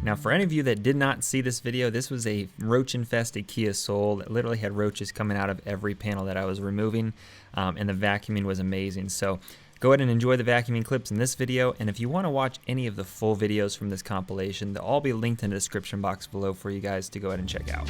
Now, for any of you that did not see this video, this was a roach-infested Kia Soul that literally had roaches coming out of every panel that I was removing, and the vacuuming was amazing. So go ahead and enjoy the vacuuming clips in this video, and if you want to watch any of the full videos from this compilation, they'll all be linked in the description box below for you guys to go ahead and check out.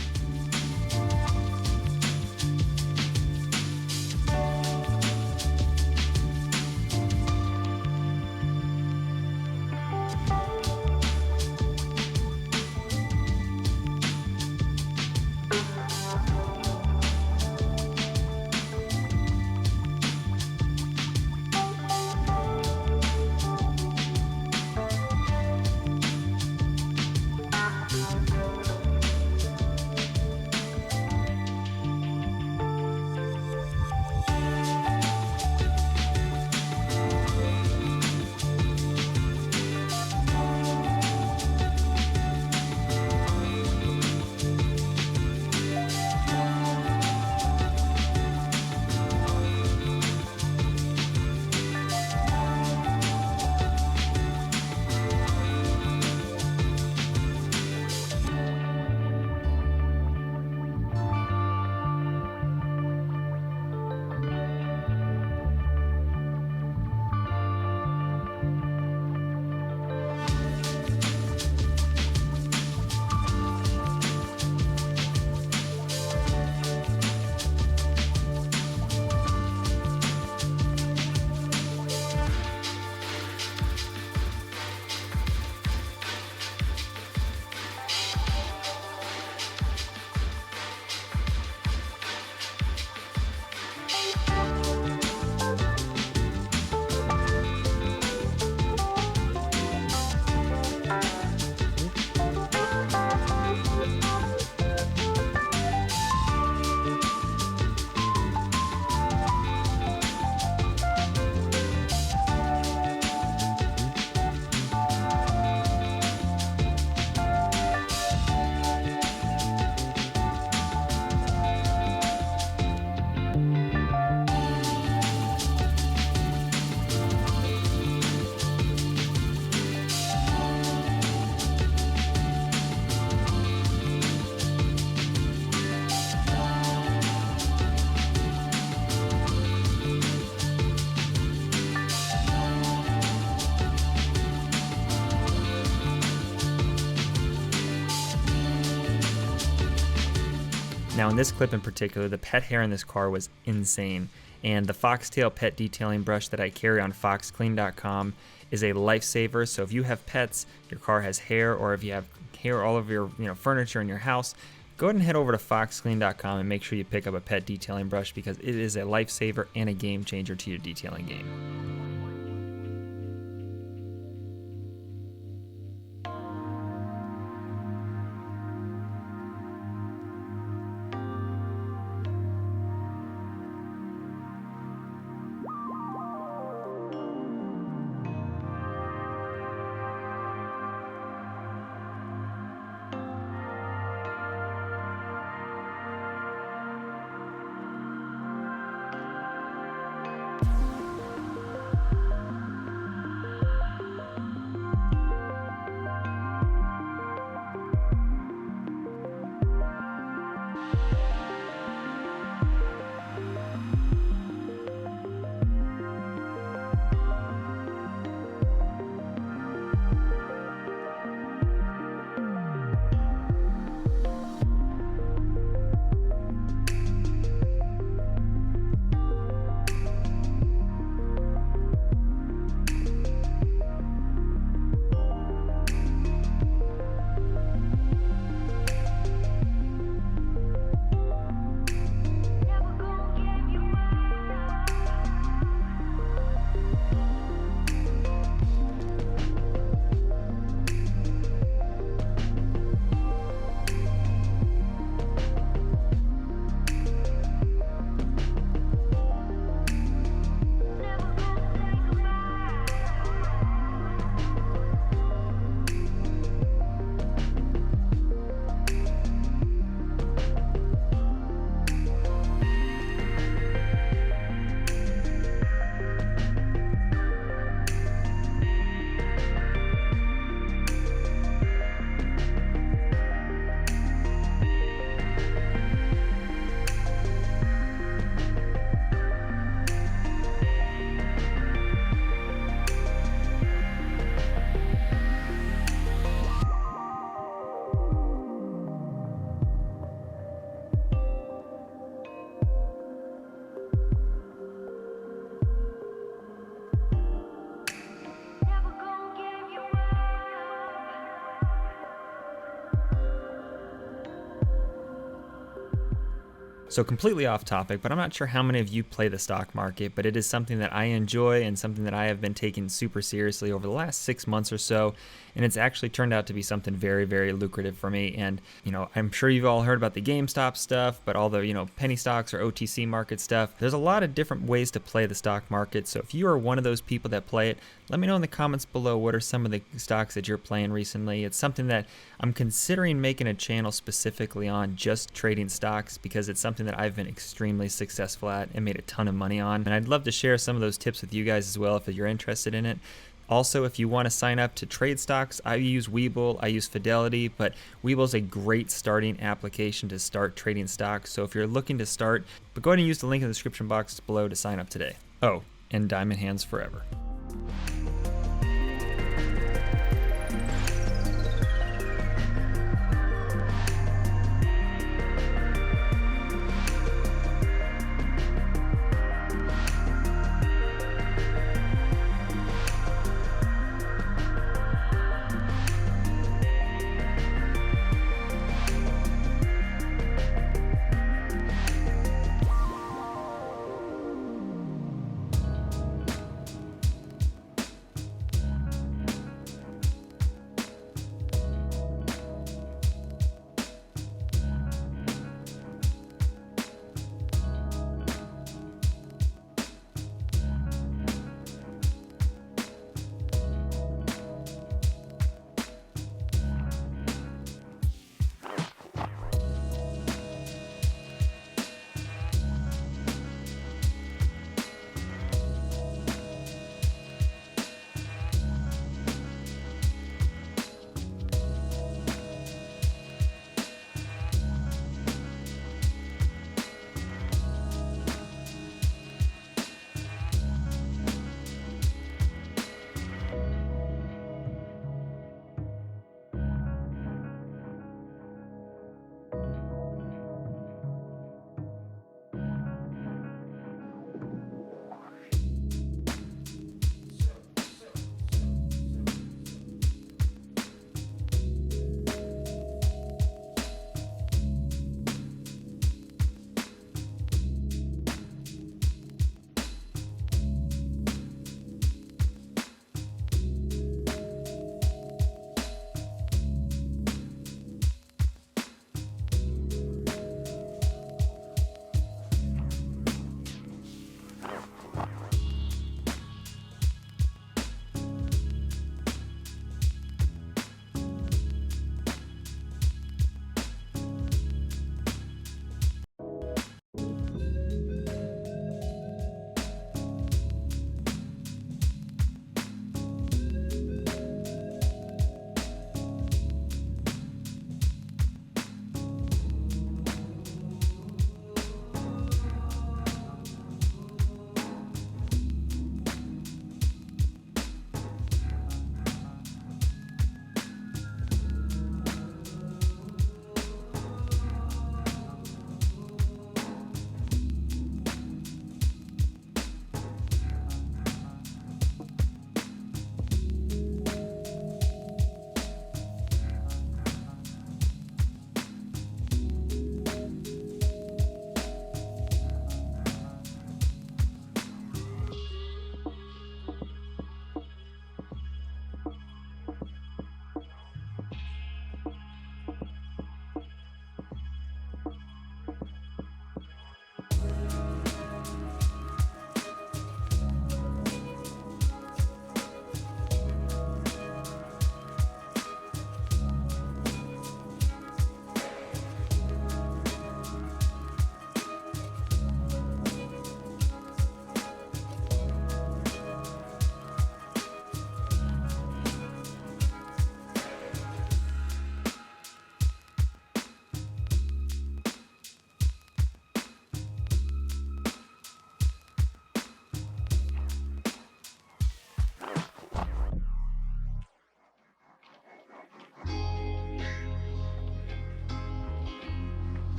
Now in this clip in particular, the pet hair in this car was insane, and the foxtail pet detailing brush that I carry on foxclean.com is a lifesaver. So if you have pets, your car has hair, or if you have hair all over your furniture in your house, go ahead and head over to foxclean.com and make sure you pick up a pet detailing brush, because it is a lifesaver and a game changer to your detailing game. So completely off topic, but I'm not sure how many of you play the stock market, but it is something that I enjoy and something that I have been taking super seriously over the last 6 months or so. And it's actually turned out to be something very, very lucrative for me. And, I'm sure you've all heard about the GameStop stuff, but all the, penny stocks or OTC market stuff. There's a lot of different ways to play the stock market. So if you are one of those people that play it, let me know in the comments below what are some of the stocks that you're playing recently. It's something that I'm considering making a channel specifically on, just trading stocks, because it's something that I've been extremely successful at and made a ton of money on. And I'd love to share some of those tips with you guys as well if you're interested in it. Also, if you want to sign up to trade stocks, I use Webull, I use Fidelity, but Webull is a great starting application to start trading stocks. So if you're looking to start, but go ahead and use the link in the description box below to sign up today. Oh, and diamond hands forever.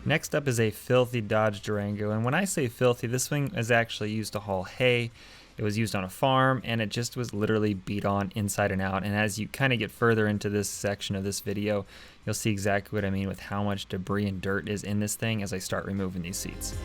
Next up is a filthy Dodge Durango, and when I say filthy, this thing is actually used to haul hay. It was used on a farm, and it just was literally beat on inside and out. And as you kind of get further into this section of this video, you'll see exactly what I mean with how much debris and dirt is in this thing as I start removing these seats.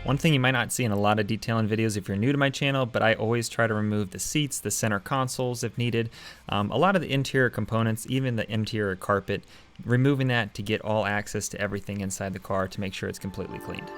One thing you might not see in a lot of detail in videos if you're new to my channel, but I always try to remove the seats, the center consoles if needed, a lot of the interior components, even the interior carpet, removing that to get all access to everything inside the car to make sure it's completely cleaned.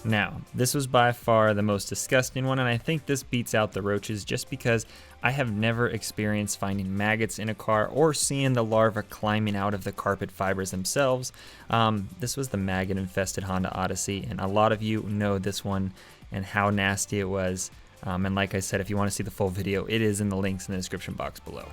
Now, this was by far the most disgusting one, and I think this beats out the roaches just because I have never experienced finding maggots in a car or seeing the larvae climbing out of the carpet fibers themselves. This was the maggot-infested Honda Odyssey, and a lot of you know this one and how nasty it was. And like I said, if you want to see the full video, it is in the links in the description box below.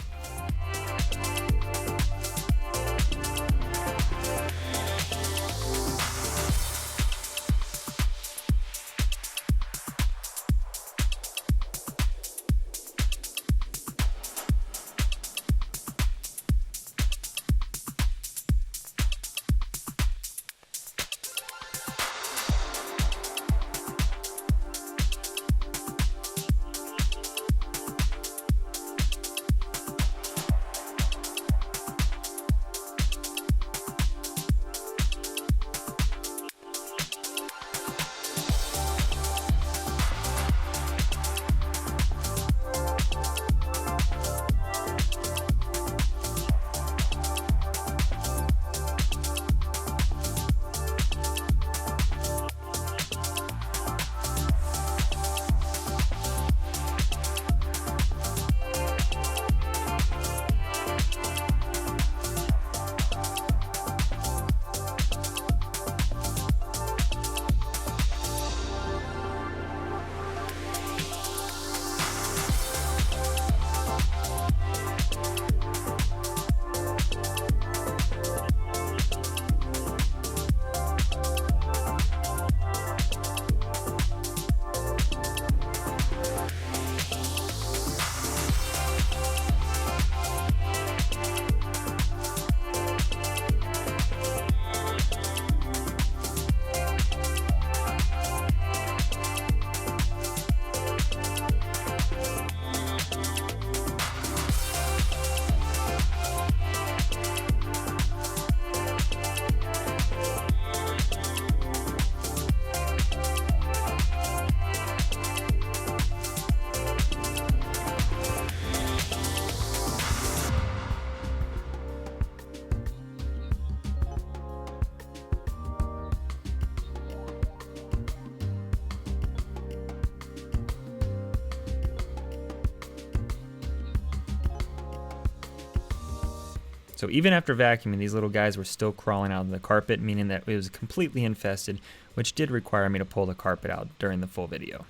So even after vacuuming, these little guys were still crawling out of the carpet, meaning that it was completely infested, which did require me to pull the carpet out during the full video.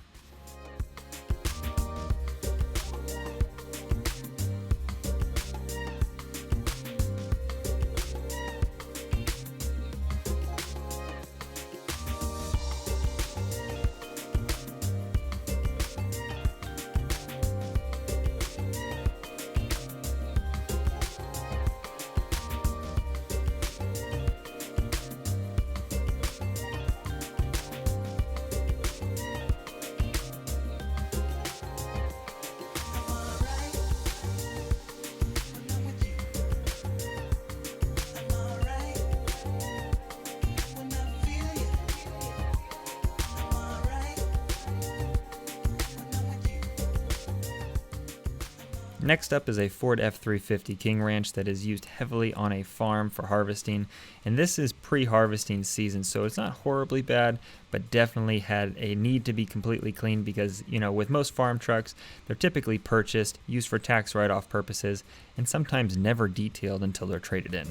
Next up is a Ford F-350 King Ranch that is used heavily on a farm for harvesting, and this is pre-harvesting season, so it's not horribly bad, but definitely had a need to be completely cleaned because, you know, with most farm trucks, they're typically purchased, used for tax write-off purposes, and sometimes never detailed until they're traded in.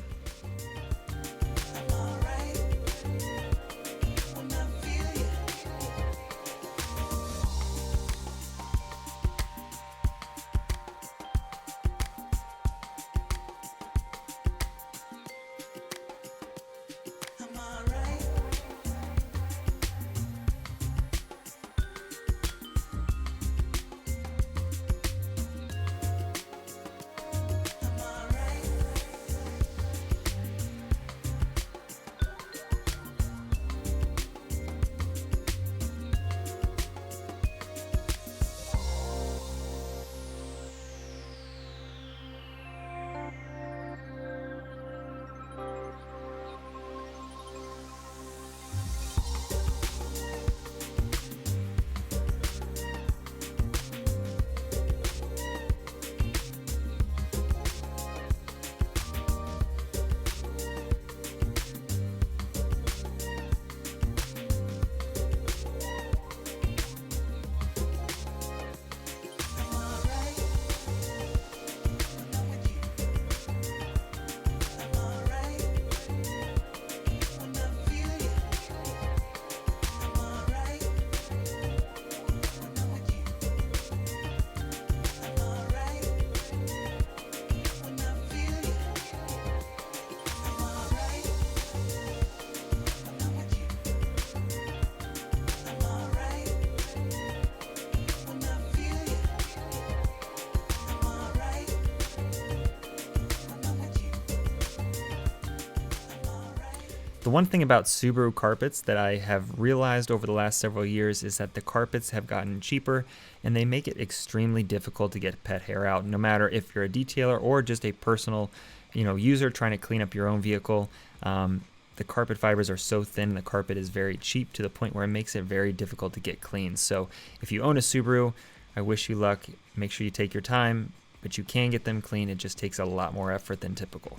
The one thing about Subaru carpets that I have realized over the last several years is that the carpets have gotten cheaper and they make it extremely difficult to get pet hair out, no matter if you're a detailer or just a personal, user trying to clean up your own vehicle. The carpet fibers are so thin, the carpet is very cheap to the point where it makes it very difficult to get clean. So if you own a Subaru, I wish you luck. Make sure you take your time, but you can get them clean. It just takes a lot more effort than typical.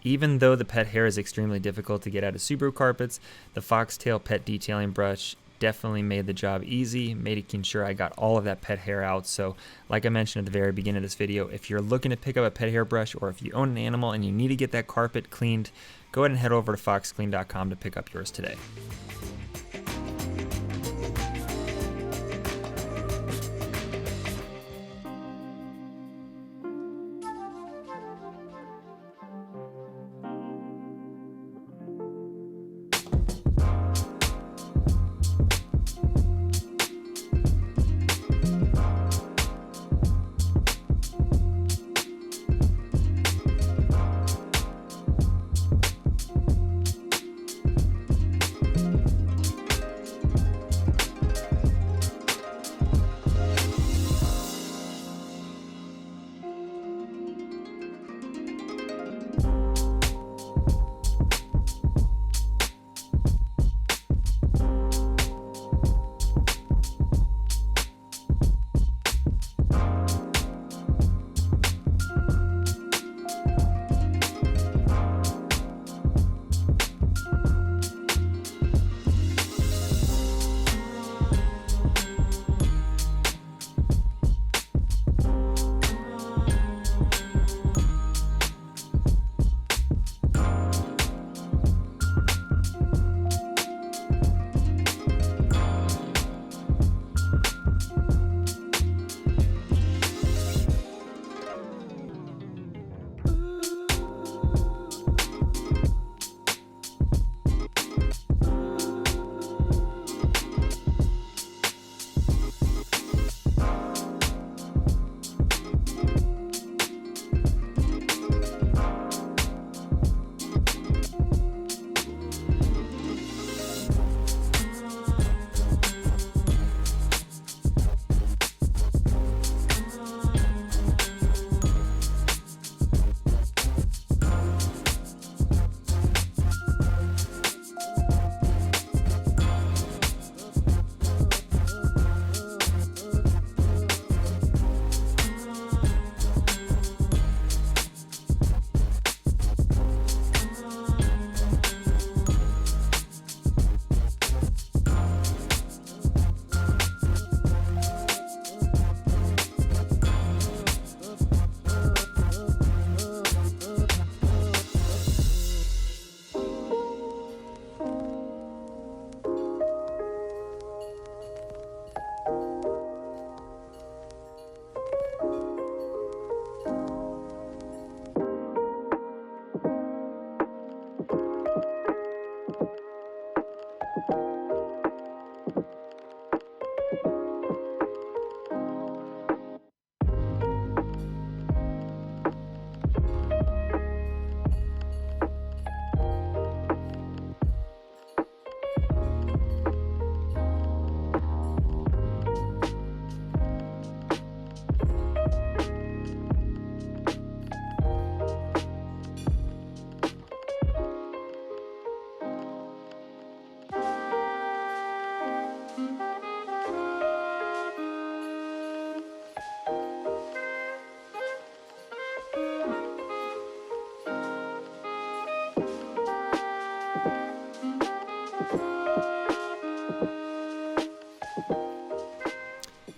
Even though the pet hair is extremely difficult to get out of Subaru carpets, the Foxtail pet detailing brush definitely made the job easy, making sure I got all of that pet hair out. So like I mentioned at the very beginning of this video, if you're looking to pick up a pet hair brush, or if you own an animal and you need to get that carpet cleaned, go ahead and head over to foxclean.com to pick up yours today.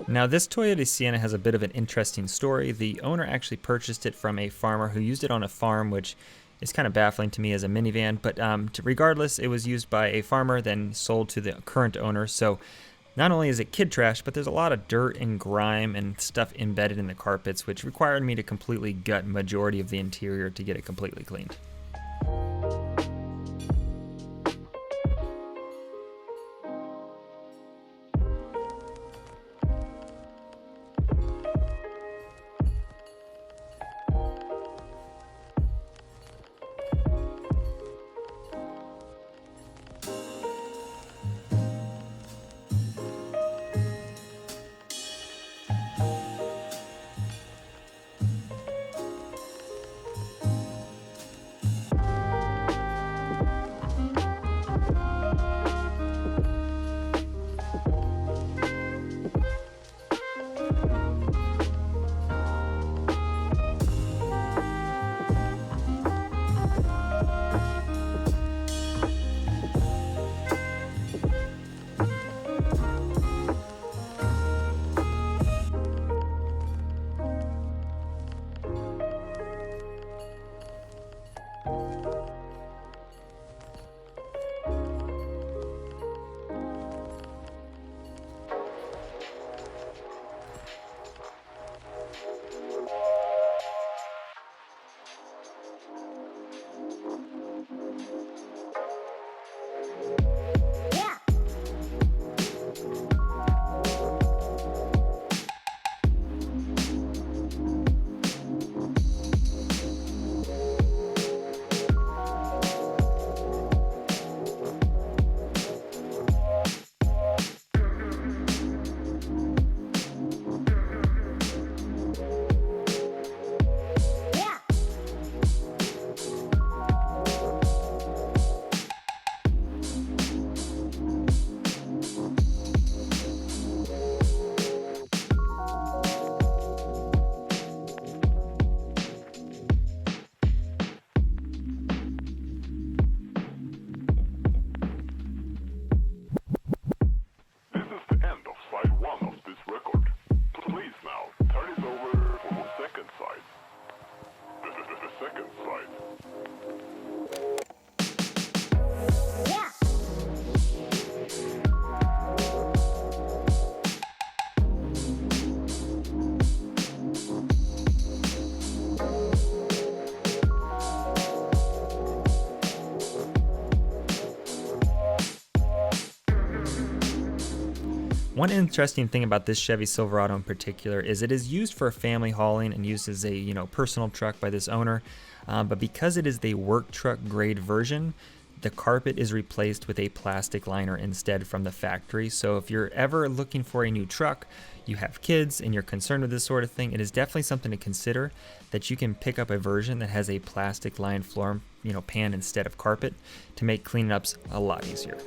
Now this Toyota Sienna has a bit of an interesting story. The owner actually purchased it from a farmer who used it on a farm, which is kind of baffling to me as a minivan, but regardless, it was used by a farmer, then sold to the current owner. So not only is it kid trash, but there's a lot of dirt and grime and stuff embedded in the carpets, which required me to completely gut majority of the interior to get it completely cleaned. a second flight. One interesting thing about this Chevy Silverado in particular is it is used for family hauling and used as a personal truck by this owner, but because it is the work truck grade version, the carpet is replaced with a plastic liner instead from the factory. So if you're ever looking for a new truck, you have kids and you're concerned with this sort of thing, it is definitely something to consider that you can pick up a version that has a plastic lined floor pan instead of carpet to make cleanups a lot easier.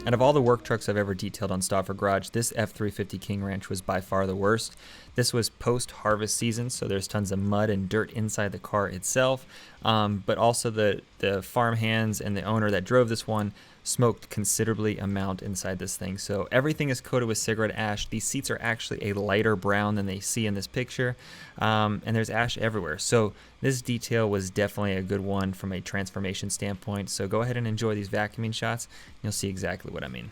Out of all the work trucks I've ever detailed on Stauffer Garage, this F350 King Ranch was by far the worst. This was post-harvest season, so there's tons of mud and dirt inside the car itself, but also the farm hands and the owner that drove this one smoked considerably amount inside this thing. So everything is coated with cigarette ash. These seats are actually a lighter brown than they see in this picture, and there's ash everywhere. So this detail was definitely a good one from a transformation standpoint. So go ahead and enjoy these vacuuming shots. You'll see exactly what I mean.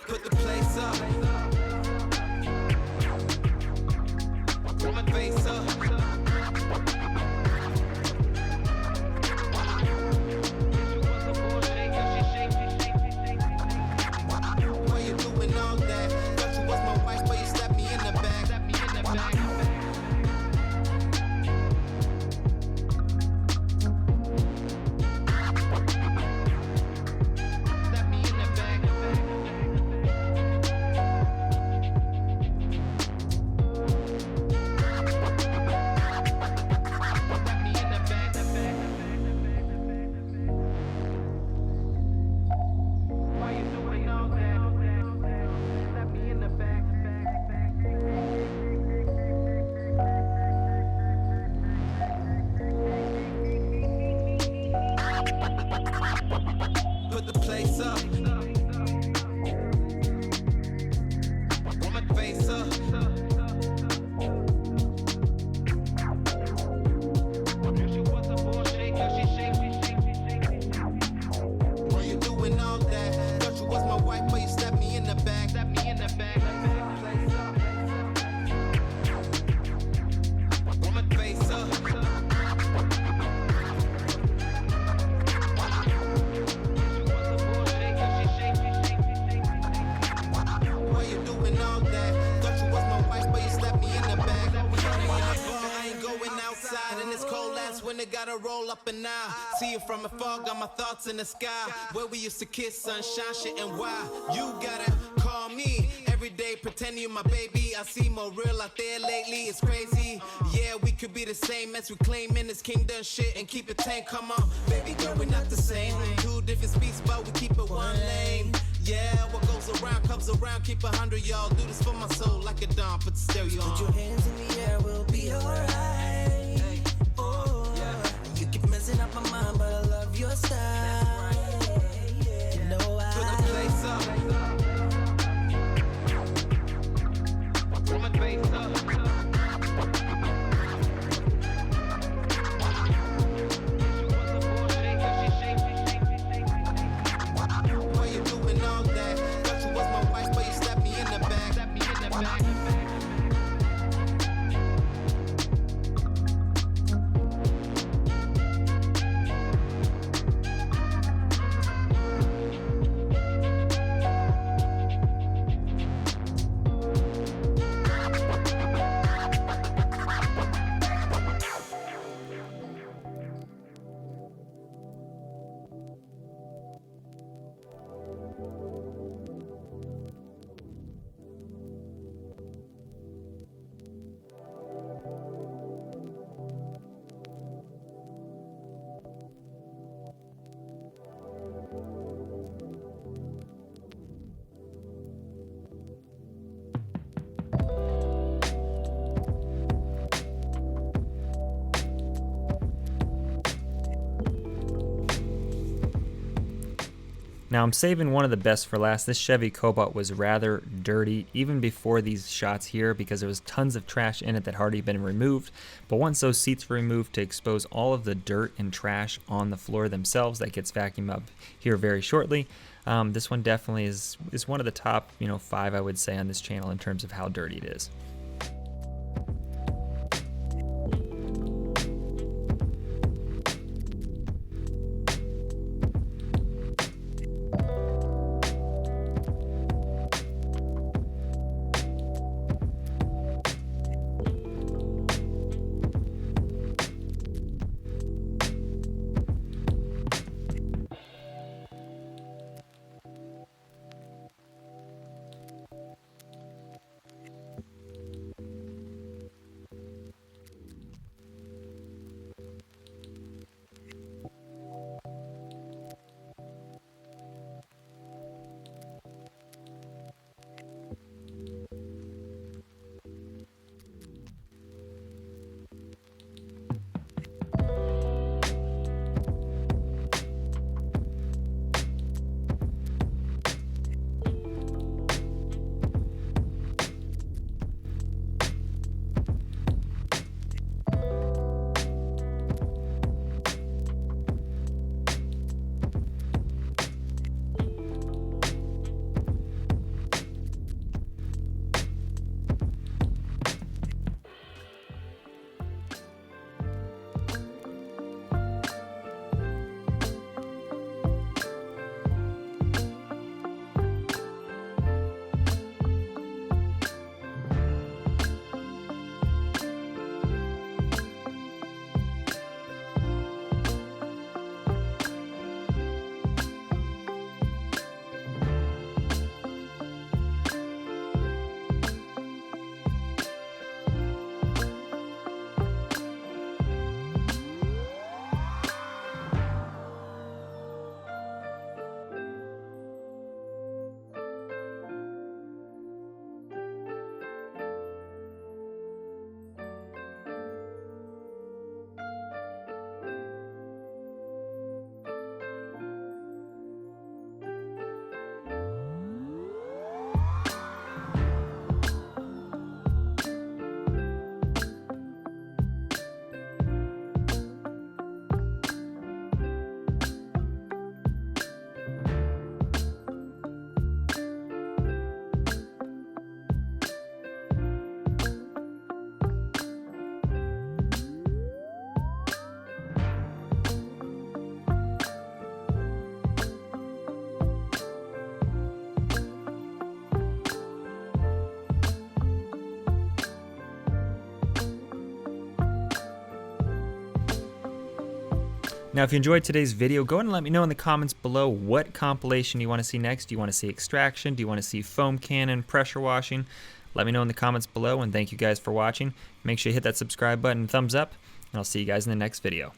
Put the place up. Put my face up. Why you doing all that? Thought you was my wife, but you slapped me in the back. Slapped me in the back. Put the place up. Put my face up. She was a bullshit, cause she shake. Why you doing all that? Thought you was my wife, but you slapped me in the back. Slapped me in the back. Place up. Put my face up. Why you doing all that? Thought you was my wife, but you slapped me in the back. I ain't going outside in this cold ass winter, gotta roll up and out. See you from afar, got my thoughts in the sky. Where we used to kiss, sunshine, shit, and why? You gotta call me every day, pretend you my baby. I see more real out there lately, it's crazy. Yeah, we could be the same as we claiming this kingdom shit and keep it tame. Come on, baby girl, we're not the same. Two different speeds, but we keep it one lane. Yeah, what goes around comes around. Keep 100, y'all. Do this for my soul like a dawn. Put the stereo on. Put your hands in the air, we'll be alright. Hey. Oh, Yeah. you keep messing up my mind, but I love your style. You know Put the place up. Put my face up. Why you doing all that? Thought you was my wife, but you slapped me in the back. Slapped me in the back. Now I'm saving one of the best for last. This Chevy Cobalt was rather dirty even before these shots here because there was tons of trash in it that had already been removed. But once those seats were removed to expose all of the dirt and trash on the floor themselves, that gets vacuumed up here very shortly. This one definitely is one of the top 5 I would say on this channel in terms of how dirty it is. Now, if you enjoyed today's video, go ahead and let me know in the comments below what compilation you want to see next. Do you want to see extraction? Do you want to see foam cannon, pressure washing? Let me know in the comments below, and thank you guys for watching. Make sure you hit that subscribe button and thumbs up, and I'll see you guys in the next video.